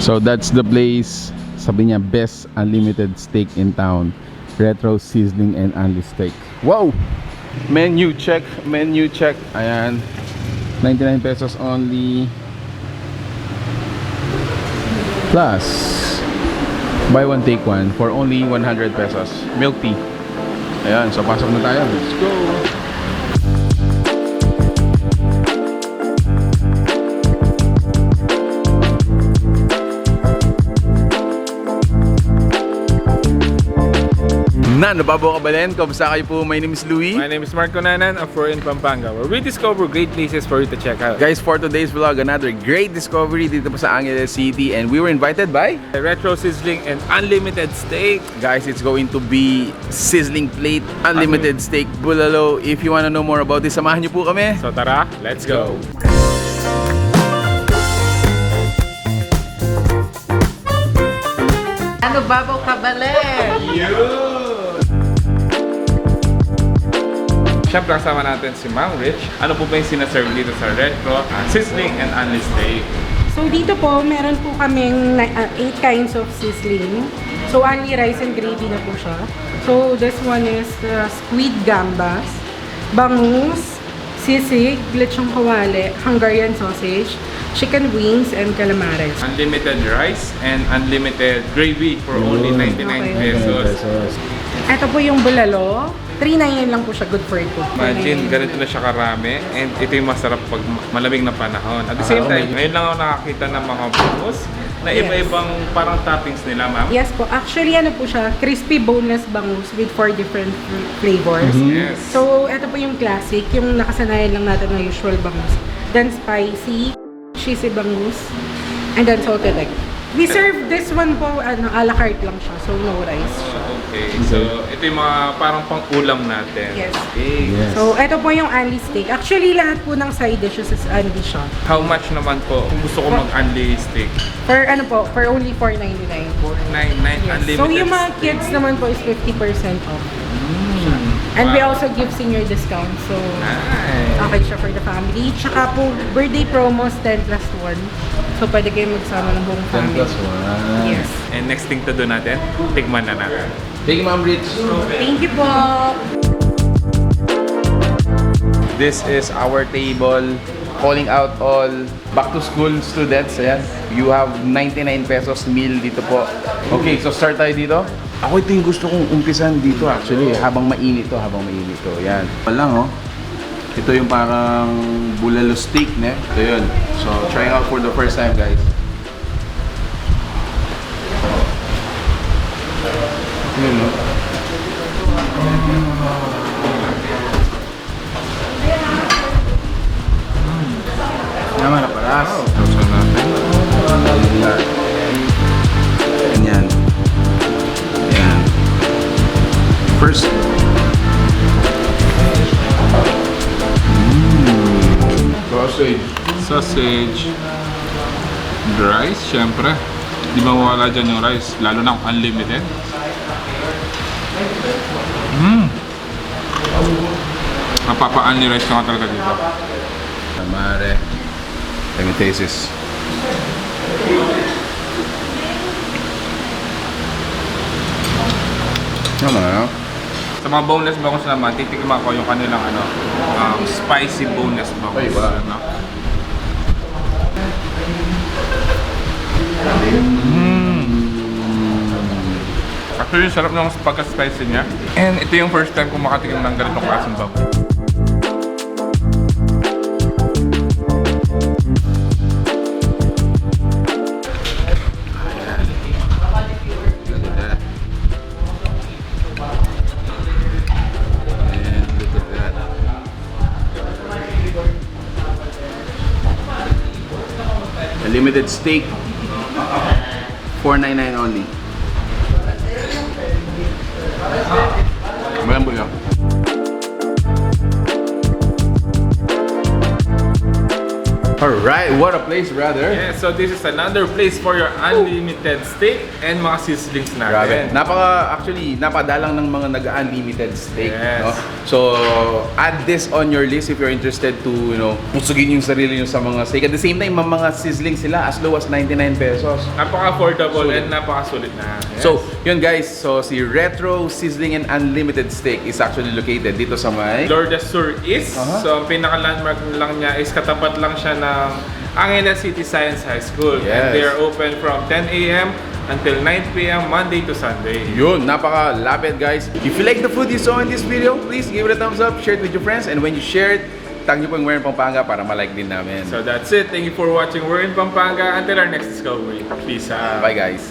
So that's the place. Sabi niya, best unlimited steak in town. Recto, Sizzling, and Unli Steak. Wow! Menu check, menu check. Ayan. 99 pesos only. Plus, buy one take one for only 100 pesos. Milk tea. Ayan, so pasok na tayo. Let's go! Nababaw ka balen? Kamusta kayo po? My name is Louie. My name is Marco Nanan of We're in Pampanga, where we discover great places for you to check out. Guys, for today's vlog, another great discovery dito po sa Angeles City, and we were invited by Recto, Sizzling, and Unlimited Steak. guys, it's going to be sizzling plate, unlimited steak, bulalo. If you wanna know more about this, samahan niyo po kami. So tara, let's go! Ano babaw ka balen? Siyempre kasama natin si Ma'am Rich. Ano po ba yung sinaserve dito sa Recto, Sizzling, and Unli Steak? So dito po, meron po kaming 8 kinds of sizzling. So only rice and gravy na po siya. So this one is squid gambas, bangus, sisig, lechong kawali, Hungarian sausage, chicken wings, and calamares. Unlimited rice and unlimited gravy for only 99 pesos. Ito po yung bulalo. 399 lang po siya, good for 2. Imagine, ganito na siya karami, and ito yung masarap pag malamig na panahon. At the same time, ngayon lang ako nakakita ng mga bangus na iba-ibang parang toppings nila, ma'am. Yes po. Actually, ano po siya, crispy boneless bangus with 4 different flavors. Yes. So, ito po yung classic, yung nakasanayan lang natin ng usual bangus. Then spicy, cheesy bangus, and then salted egg. We serve this one po, a la carte lang siya, so no rice siya. Okay, so ito yung mga parang pang-ulam natin. Yes. Okay. Yes. So, ito po yung Unli Steak. Actually, lahat po ng side dishes is Unli siya. How much naman po kung gusto ko mag-Unli Steak? For only $4.99. 499 unlimited So, yung mga steak. kids naman po is 50% off. And we also give senior discount. So, Nice. okay siya for the family. Tsaka po, birthday promos 10+1. So, pwede kayo magsama ng buong 10 family. plus 1. Yes. And next thing to do natin, tikman na natin. Thank you, Ma'am Rich. Thank you po. This is our table. Calling out all back to school students. Ayan. You have 99 pesos meal dito po. Okay, so start tayo dito. Ako ito yung gusto kong umpisan dito actually. Habang mainit to. Ayan. Walang oh. Ito yung parang bulalo steak, ne? Ito yun. So, trying out for the first time, guys. Yun, no? Naman na paras. Sausaw natin. Ganyan. Ayan. First. Sausage. Sausage. Rice, syempre. Di mawawala dyan yung rice, lalo na kung unlimited. Mapapa-unli rice ka nga talaga dito. Tamare. Let me taste this. Naman na. Sa mga boneless bangus naman, titikman ko yung kanilang spicy boneless bangus. Ay, wala. Ano? Actually, sarap ng pagka-spicy niya. And ito yung first time kong makatikim ng ganitong klaseng bangus. Limited steak, $4.99 only. Malambot lang. Alright, what a place, brother. Yeah, so this is another place for your unlimited steak and mga sizzlings Grabe. natin. Napadalang ng mga nag-unlimited steak. Yes. No? So, add this on your list if you're interested to, pusugin yung sarili nyo sa mga steak. At the same time, mga sizzling sila as low as 99 pesos. Napaka-affordable Sulit. and napakasulit na. Yes. So, yun guys. So, si Retro Sizzling and Unlimited Steak is actually located dito sa may... Lourdes Sur East. Aha. So, ang pinaka-landmark lang niya is katapat lang siya ng Angeles City Science High School. Yes. And they're open from 10 a.m. until 9 p.m. Monday to Sunday. Yun, napaka-lapit guys. If you like the food you saw in this video, please give it a thumbs up, share it with your friends, and when you share it, tag nyo po yung We're in Pampanga para ma-like din namin. So that's it. Thank you for watching We're in Pampanga. Until our next discovery. Peace out. Bye guys.